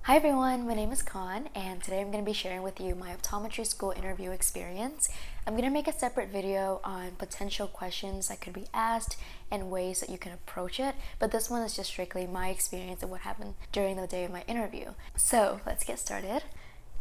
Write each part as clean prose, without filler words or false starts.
Hi everyone, my name is Khan, and today I'm going to be sharing with you my optometry school interview experience. I'm going to make a separate video on potential questions that could be asked and ways that you can approach it, but this one is just strictly my experience and what happened during the day of my interview. So let's get started.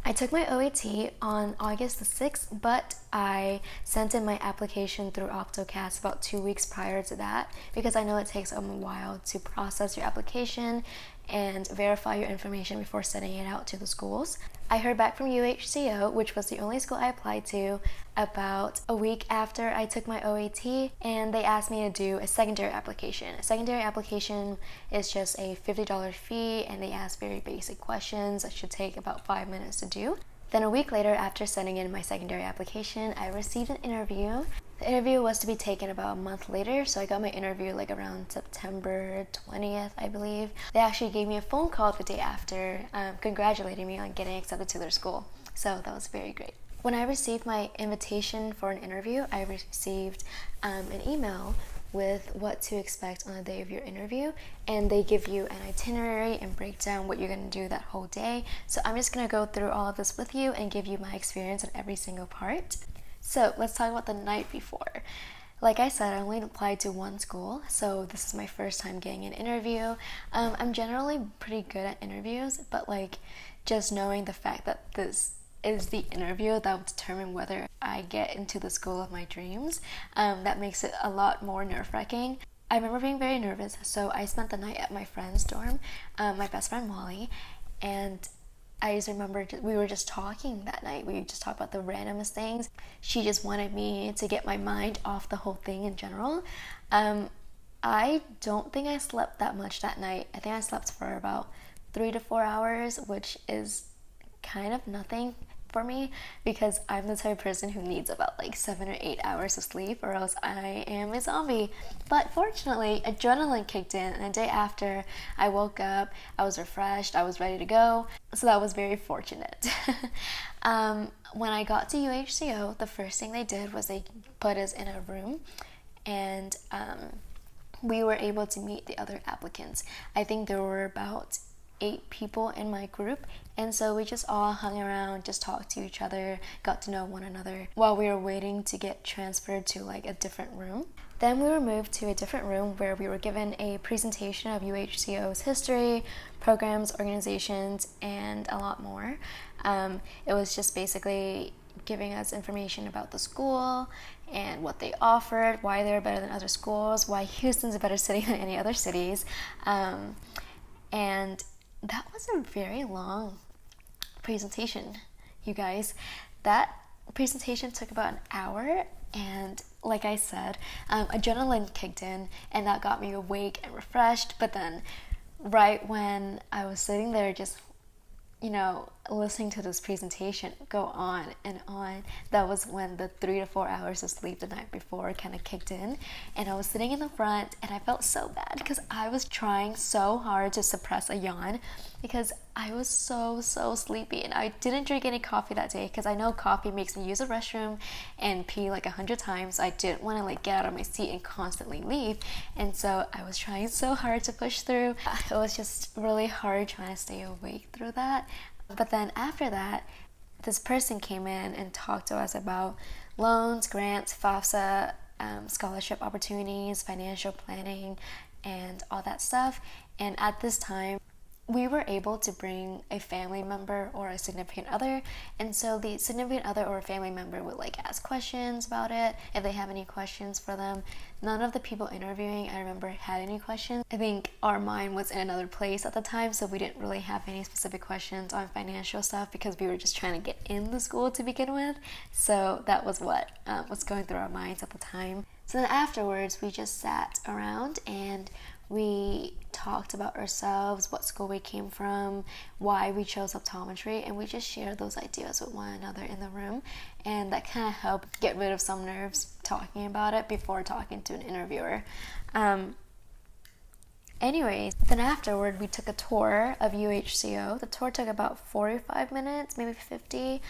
I took my OAT on August the 6th, but I sent in my application through Optocast about 2 weeks prior to that because I know it takes a while to process your application and verify your information before sending it out to the schools. I heard back from UHCO, which was the only school I applied to, about a week after I took my OAT, and they asked me to do a secondary application. A secondary application is just a $50 fee, and they ask very basic questions that should take about 5 minutes to do. Then a week later, after sending in my secondary application, I received an interview. The interview was to be taken about a month later, so I got my interview like around September 20th, I believe. They actually gave me a phone call the day after, congratulating me on getting accepted to their school. So that was very great. When I received my invitation for an interview, I received an email with what to expect on the day of your interview, and they give you an itinerary and break down what you're going to do that whole day. So I'm just going to go through all of this with you and give you my experience on every single part. So let's talk about the night before. Like I said, I only applied to one school, so this is my first time getting an interview. I'm generally pretty good at interviews, but like just knowing the fact that this is the interview that will determine whether I get into the school of my dreams, that makes it a lot more nerve-wracking. I remember being very nervous, so I spent the night at my friend's dorm, my best friend Molly, and I just remember we were just talking that night. We just talked about the randomest things. She just wanted me to get my mind off the whole thing in general. I don't think I slept that much that night. I think I slept for about 3 to 4 hours, which is kind of nothing for me because I'm the type of person who needs about like 7 or 8 hours of sleep or else I am a zombie. But fortunately, adrenaline kicked in, and the day after I woke up, I was refreshed, I was ready to go, so that was very fortunate. When I got to UHCO, the first thing they did was they put us in a room, and we were able to meet the other applicants. I think there were about 8 people in my group, and so we just all hung around, just talked to each other, got to know one another while we were waiting to get transferred to like a different room. Then we were moved to a different room where we were given a presentation of UHCO's history, programs, organizations, and a lot more. It was just basically giving us information about the school and what they offered, why they were better than other schools, why Houston's a better city than any other cities, and that was a very long presentation, you guys. That presentation took about an hour, and like I said, adrenaline kicked in, and that got me awake and refreshed. But then right when I was sitting there just listening to this presentation go on and on, that was when the 3 to 4 hours of sleep the night before kind of kicked in, and I was sitting in the front, and I felt so bad because I was trying so hard to suppress a yawn because I was so sleepy, and I didn't drink any coffee that day because I know coffee makes me use the restroom and pee like 100 times. I didn't want to like get out of my seat and constantly leave, and so I was trying so hard to push through. It was just really hard trying to stay awake through that. But then after that, this person came in and talked to us about loans, grants, FAFSA, scholarship opportunities, financial planning, and all that stuff. And at this time, we were able to bring a family member or a significant other, and so the significant other or a family member would like ask questions about it if they have any questions for them. None of the people interviewing, I remember, had any questions. I think our mind was in another place at the time, so we didn't really have any specific questions on financial stuff because we were just trying to get in the school to begin with. So that was what was going through our minds at the time. So then afterwards, we just sat around and we talked about ourselves, what school we came from, why we chose optometry, and we just shared those ideas with one another in the room, and that kind of helped get rid of some nerves talking about it before talking to an interviewer. Anyways, then afterward we took a tour of UHCO. The tour took about 45 minutes, maybe 50.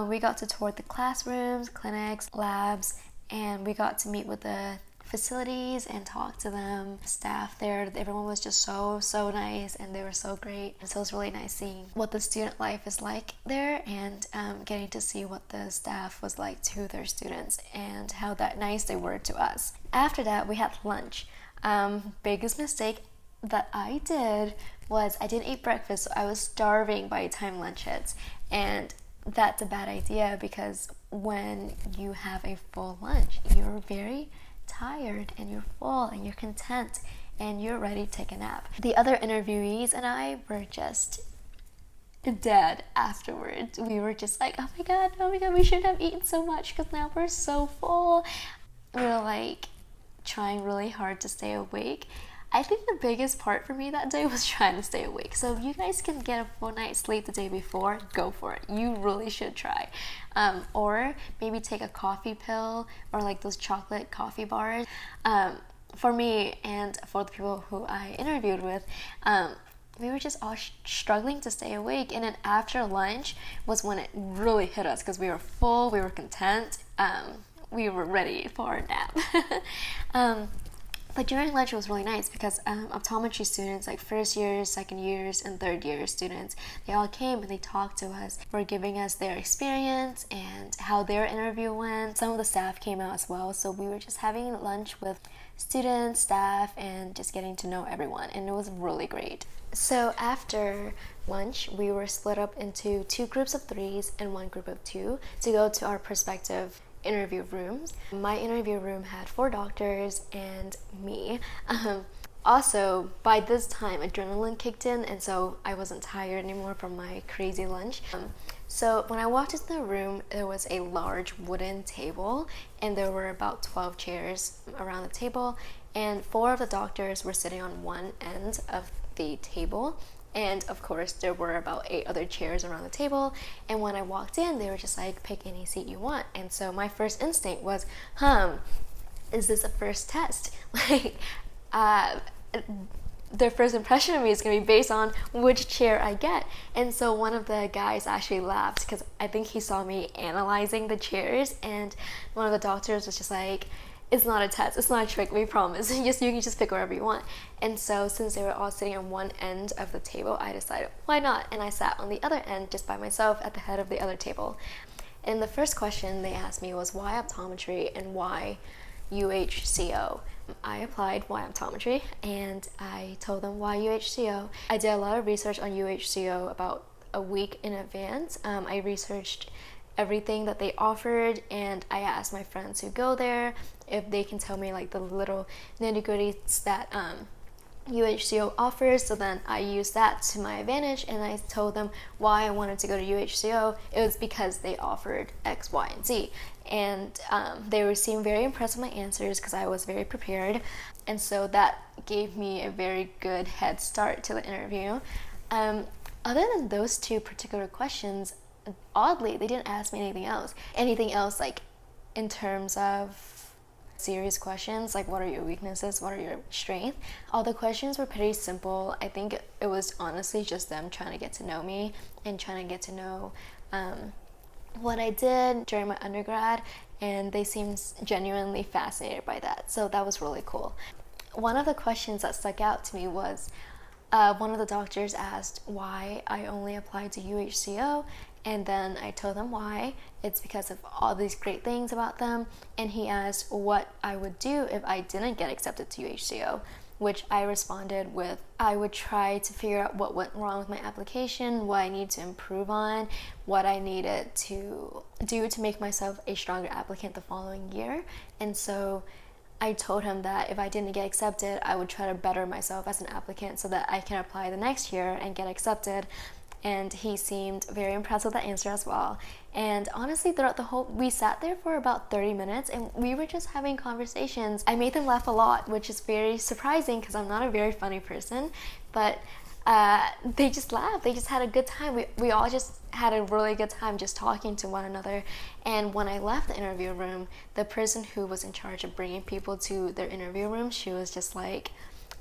We got to tour the classrooms, clinics, labs, and we got to meet with the facilities and talk to them. Staff there, everyone was just so nice, and they were so great. And so it was really nice seeing what the student life is like there, and getting to see what the staff was like to their students and how that nice they were to us. After that, we had lunch. Biggest mistake that I did was I didn't eat breakfast, so I was starving by the time lunch hits. And that's a bad idea, because when you have a full lunch, you're very tired and you're full and you're content and you're ready to take a nap. The other interviewees and I were just dead afterwards. We were just like, oh my god, we shouldn't have eaten so much because now we're so full. We were like trying really hard to stay awake. I think the biggest part for me that day was trying to stay awake. So if you guys can get a full night's sleep the day before, go for it. You really should try. Or maybe take a coffee pill, or like those chocolate coffee bars. For me and for the people who I interviewed with, we were just all struggling to stay awake. And then after lunch was when it really hit us, because we were full, we were content, we were ready for a nap. But during lunch it was really nice, because optometry students, like first years, second years, and third year students, they all came and they talked to us, were giving us their experience and how their interview went. Some of the staff came out as well, so we were just having lunch with students, staff, and just getting to know everyone, and it was really great. So after lunch, we were split up into 2 groups of 3s and 1 group of 2 to go to our prospective interview rooms. My interview room had 4 doctors and me. Also, by this time, adrenaline kicked in, and so I wasn't tired anymore from my crazy lunch. So when I walked into the room, there was a large wooden table, and there were about 12 chairs around the table, and 4 of the doctors were sitting on one end of the table. And of course, there were about 8 other chairs around the table. And when I walked in, they were just like, pick any seat you want. And so my first instinct was, is this a first test? Like, their first impression of me is going to be based on which chair I get. And so one of the guys actually laughed, because I think he saw me analyzing the chairs. And one of the doctors was just like, it's not a test, it's not a trick, we promise. You can just pick wherever you want. And so since they were all sitting on one end of the table, I decided, why not? And I sat on the other end just by myself at the head of the other table. And the first question they asked me was, why optometry and why UHCO? I applied why optometry, and I told them why UHCO. I did a lot of research on UHCO about a week in advance. I researched everything that they offered, and I asked my friends who go there if they can tell me like the little nitty-gritties that UHCO offers. So then I used that to my advantage, and I told them why I wanted to go to UHCO. It was because they offered X, Y, and Z, and they seemed very impressed with my answers because I was very prepared, and so that gave me a very good head start to the interview. Other than those 2 particular questions, oddly, they didn't ask me anything else like in terms of serious questions, like what are your weaknesses, what are your strengths. All the questions were pretty simple. I think it was honestly just them trying to get to know me and trying to get to know what I did during my undergrad, and they seemed genuinely fascinated by that, so that was really cool. One of the questions that stuck out to me was one of the doctors asked why I only applied to UHCO, and then I told them why. It's because of all these great things about them. And he asked what I would do if I didn't get accepted to UHCO, which I responded with, I would try to figure out what went wrong with my application, what I need to improve on, what I needed to do to make myself a stronger applicant the following year. And so I told him that if I didn't get accepted, I would try to better myself as an applicant so that I can apply the next year and get accepted. And he seemed very impressed with that answer as well. And honestly, throughout the whole, we sat there for about 30 minutes and we were just having conversations. I made them laugh a lot, which is very surprising because I'm not a very funny person, but they just laughed. They just had a good time. We all just had a really good time just talking to one another. And when I left the interview room, the person who was in charge of bringing people to their interview room, she was just like,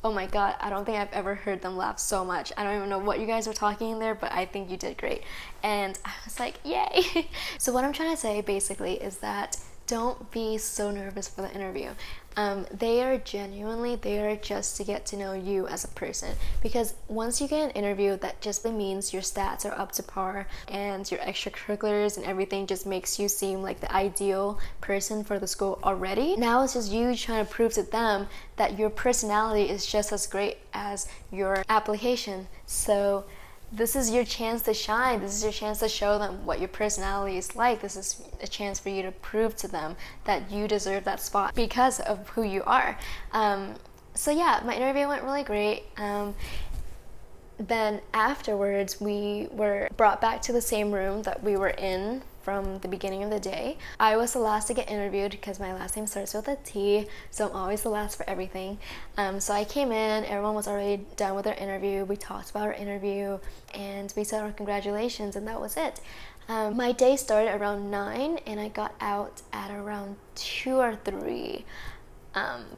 oh my god, I don't think I've ever heard them laugh so much. I don't even know what you guys were talking in there, but I think you did great. And I was like, yay. So what I'm trying to say basically is that don't be so nervous for the interview. They are genuinely there just to get to know you as a person, because once you get an interview, that just means your stats are up to par and your extracurriculars and everything just makes you seem like the ideal person for the school already. Now it's just you trying to prove to them that your personality is just as great as your application. So this is your chance to shine. This is your chance to show them what your personality is like. This is a chance for you to prove to them that you deserve that spot because of who you are. So yeah, my interview went really great. Then afterwards, we were brought back to the same room that we were in from the beginning of the day. I was the last to get interviewed because my last name starts with a T, so I'm always the last for everything. So I came in, everyone was already done with their interview. We talked about our interview and we said our congratulations, and that was it. My day started around 9 and I got out at around 2 or 3.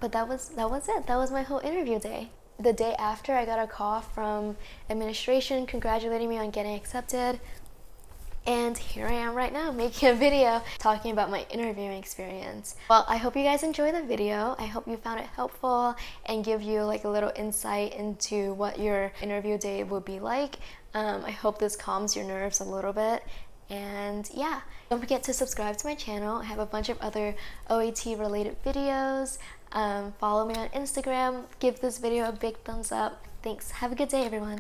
But that was it. That was my whole interview day. The day after, I got a call from administration congratulating me on getting accepted. And here I am right now making a video talking about my interviewing experience. Well, I hope you guys enjoy the video. I hope you found it helpful and give you like a little insight into what your interview day would be like. I hope this calms your nerves a little bit. And yeah, don't forget to subscribe to my channel. I have a bunch of other OAT related videos. Follow me on Instagram. Give this video a big thumbs up. Thanks. Have a good day, everyone.